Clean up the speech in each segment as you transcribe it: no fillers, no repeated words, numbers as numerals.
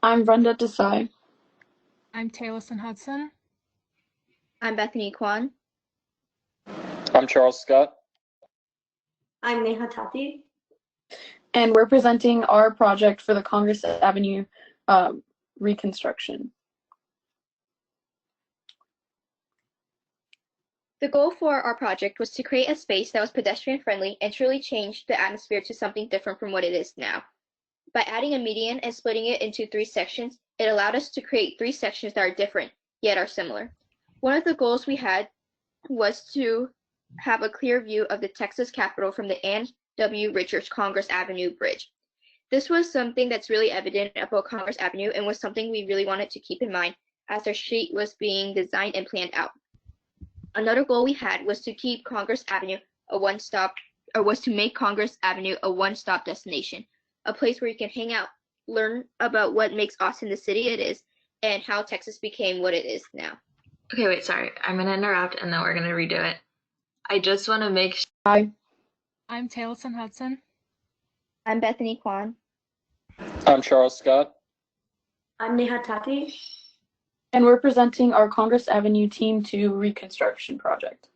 I'm Brenda Desai. I'm Taylorson Hudson. I'm Bethany Kwan. I'm Charles Scott. I'm Neha Tati. And we're presenting our project for the Congress Avenue reconstruction. The goal for our project was to create a space that was pedestrian friendly and truly change the atmosphere to something different from what it is now. By adding a median and splitting it into 3 sections, it allowed us to create 3 sections that are different, yet are similar. One of the goals we had was to have a clear view of the Texas Capitol from the Ann W. Richards Congress Avenue Bridge. This was something that's really evident about Congress Avenue and was something we really wanted to keep in mind as our street was being designed and planned out. Another goal we had was to keep Congress Avenue was to make Congress Avenue a one-stop destination, a place where you can hang out, learn about what makes Austin the city it is, and how Texas became what it is now. Okay, wait, sorry. I'm going to interrupt and then we're going to redo it. I just want to make sure. Hi. I'm Taylorson Hudson. I'm Bethany Kwan. I'm Charles Scott. I'm Neha Tati. And we're presenting our Congress Avenue Team 2 reconstruction project.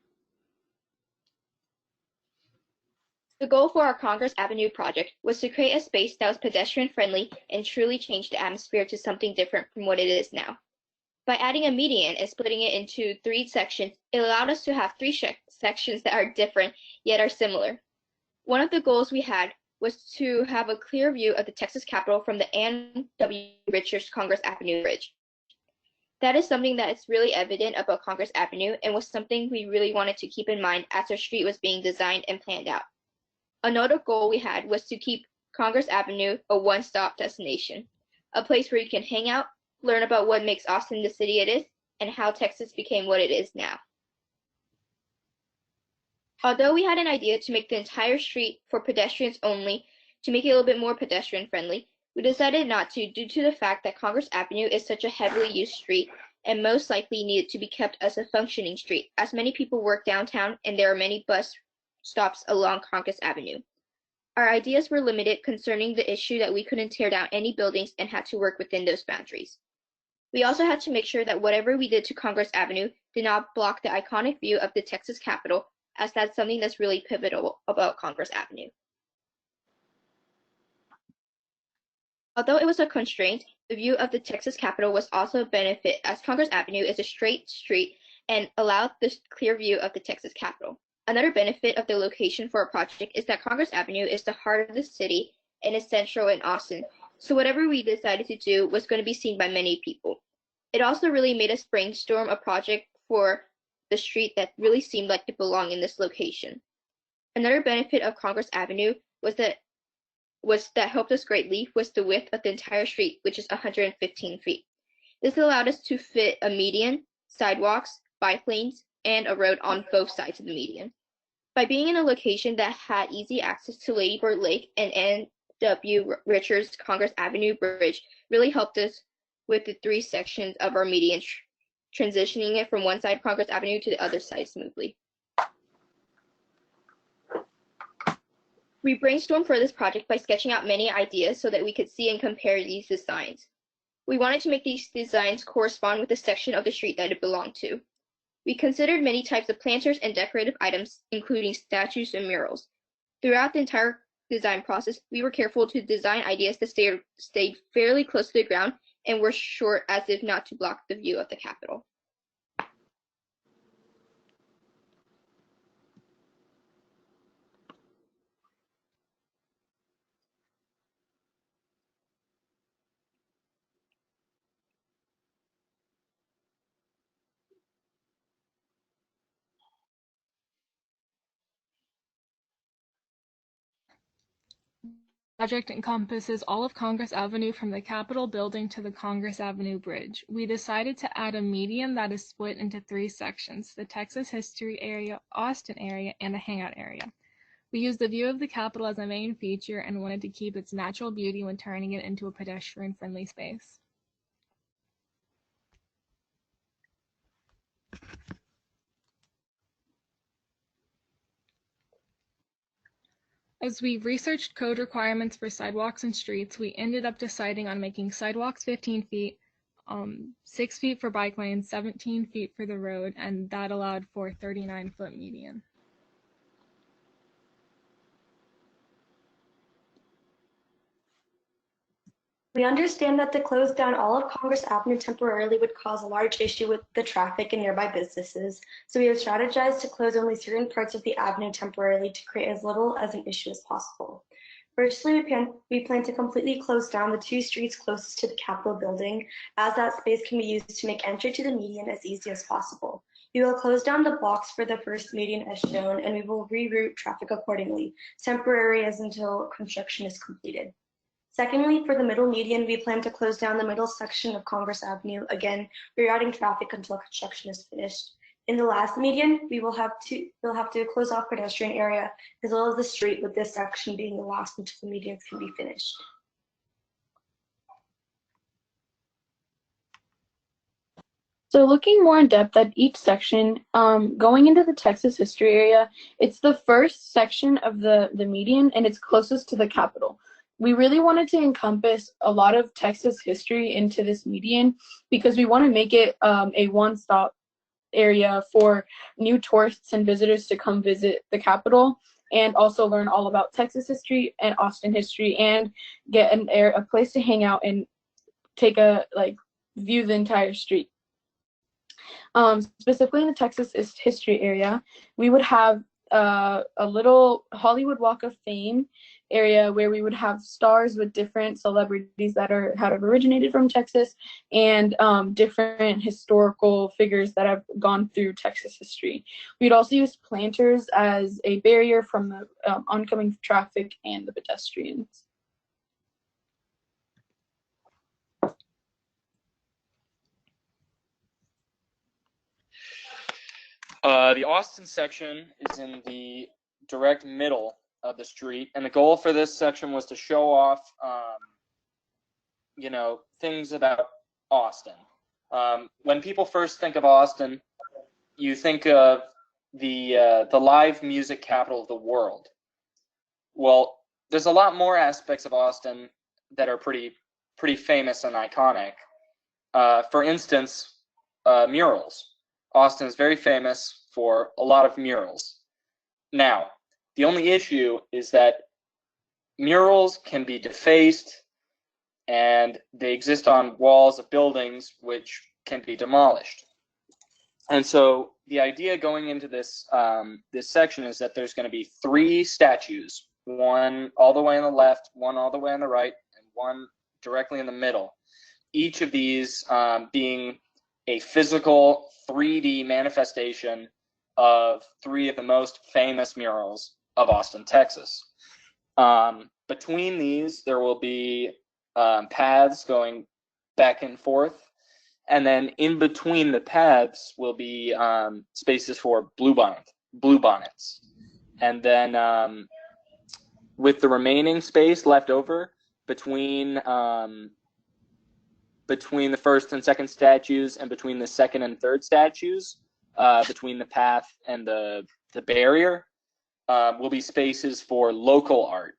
The goal for our Congress Avenue project was to create a space that was pedestrian friendly and truly change the atmosphere to something different from what it is now. By adding a median and splitting it into 3 sections, it allowed us to have 3 sections that are different yet are similar. One of the goals we had was to have a clear view of the Texas Capitol from the Ann W. Richards Congress Avenue Bridge. That is something that is really evident about Congress Avenue and was something we really wanted to keep in mind as our street was being designed and planned out. Another goal we had was to keep Congress Avenue a one-stop destination, a place where you can hang out, learn about what makes Austin the city it is, and how Texas became what it is now. Although we had an idea to make the entire street for pedestrians only, to make it a little bit more pedestrian friendly, we decided not to due to the fact that Congress Avenue is such a heavily used street and most likely needed to be kept as a functioning street, as many people work downtown and there are many bus stops along Congress Avenue. Our ideas were limited concerning the issue that we couldn't tear down any buildings and had to work within those boundaries. We also had to make sure that whatever we did to Congress Avenue did not block the iconic view of the Texas Capitol, as that's something that's really pivotal about Congress Avenue. Although it was a constraint, the view of the Texas Capitol was also a benefit, as Congress Avenue is a straight street and allowed this clear view of the Texas Capitol. Another benefit of the location for our project is that Congress Avenue is the heart of the city and is central in Austin, so whatever we decided to do was going to be seen by many people. It also really made us brainstorm a project for the street that really seemed like it belonged in this location. Another benefit of Congress Avenue was that helped us greatly was the width of the entire street, which is 115 feet. This allowed us to fit a median, sidewalks, bike lanes, and a road on both sides of the median. By being in a location that had easy access to Lady Bird Lake and Ann W. Richards Congress Avenue Bridge really helped us with the 3 sections of our median, transitioning it from one side of Congress Avenue to the other side smoothly. We brainstormed for this project by sketching out many ideas so that we could see and compare these designs. We wanted to make these designs correspond with the section of the street that it belonged to. We considered many types of planters and decorative items, including statues and murals. Throughout the entire design process, we were careful to design ideas that stayed fairly close to the ground and were short as if not to block the view of the Capitol. The project encompasses all of Congress Avenue from the Capitol building to the Congress Avenue Bridge. We decided to add a median that is split into 3 sections, the Texas History area, Austin area, and the Hangout area. We used the view of the Capitol as a main feature and wanted to keep its natural beauty when turning it into a pedestrian-friendly space. As we researched code requirements for sidewalks and streets, we ended up deciding on making sidewalks 15 feet, 6 feet for bike lanes, 17 feet for the road, and that allowed for 39-foot median. We understand that to close down all of Congress Avenue temporarily would cause a large issue with the traffic and nearby businesses, so we have strategized to close only certain parts of the avenue temporarily to create as little as an issue as possible. Firstly, we plan to completely close down the 2 streets closest to the Capitol building, as that space can be used to make entry to the median as easy as possible. We will close down the blocks for the first median as shown, and we will reroute traffic accordingly, temporary as until construction is completed. Secondly, for the middle median, we plan to close down the middle section of Congress Avenue, again, rerouting traffic until construction is finished. In the last median, we'll have to close off pedestrian area as well as the street, with this section being the last until the medians can be finished. So looking more in depth at each section, going into the Texas history area, it's the first section of the median and it's closest to the Capitol. We really wanted to encompass a lot of Texas history into this median because we want to make it a one-stop area for new tourists and visitors to come visit the Capitol and also learn all about Texas history and Austin history and get a place to hang out and take view the entire street. Specifically in the Texas history area, we would have a little Hollywood Walk of Fame area where we would have stars with different celebrities that have originated from Texas and different historical figures that have gone through Texas history. We'd also use planters as a barrier from the oncoming traffic and the pedestrians. The Austin section is in the direct middle of the street, and the goal for this section was to show off, things about Austin. When people first think of Austin, you think of the live music capital of the world. Well, there's a lot more aspects of Austin that are pretty famous and iconic. For instance, murals. Austin is very famous for a lot of murals. Now, the only issue is that murals can be defaced and they exist on walls of buildings which can be demolished. And so the idea going into this this section is that there's going to be 3 statues, one all the way on the left, one all the way on the right, and one directly in the middle. Each of these being a physical 3D manifestation of 3 of the most famous murals of Austin, Texas. Between these, there will be paths going back and forth, and then in between the paths will be spaces for bluebonnets. And then with the remaining space left over between the first and second statues and between the second and third statues, between the path and the barrier, will be spaces for local art.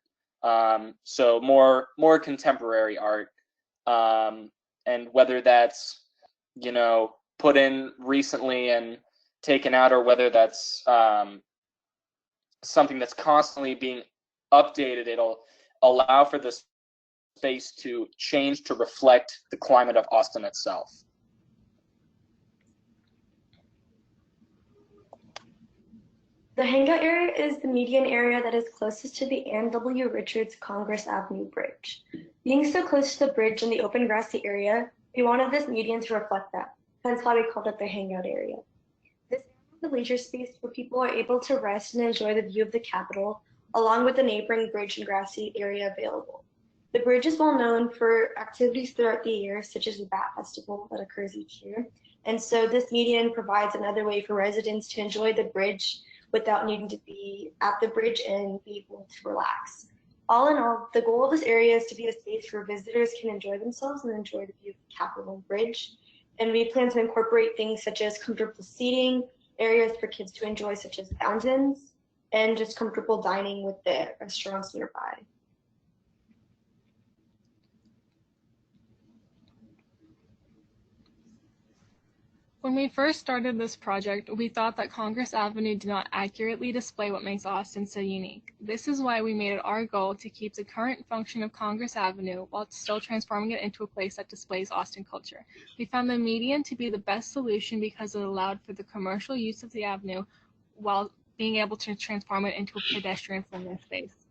So more contemporary art, and whether that's put in recently and taken out, or whether that's something that's constantly being updated, it'll allow for this space to change to reflect the climate of Austin itself. The hangout area is the median area that is closest to the Ann W. Richards Congress Avenue Bridge. Being so close to the bridge and the open grassy area, we wanted this median to reflect that. Hence why we called it the hangout area. This is the leisure space where people are able to rest and enjoy the view of the Capitol, along with the neighboring bridge and grassy area available. The bridge is well known for activities throughout the year, such as the Bat Festival that occurs each year. And so this median provides another way for residents to enjoy the bridge without needing to be at the bridge and be able to relax. All in all, the goal of this area is to be a space where visitors can enjoy themselves and enjoy the view of the Capitol Bridge. And we plan to incorporate things such as comfortable seating, areas for kids to enjoy such as fountains, and just comfortable dining with the restaurants nearby. When we first started this project, we thought that Congress Avenue did not accurately display what makes Austin so unique. This is why we made it our goal to keep the current function of Congress Avenue while still transforming it into a place that displays Austin culture. We found the median to be the best solution because it allowed for the commercial use of the avenue while being able to transform it into a pedestrian-friendly space.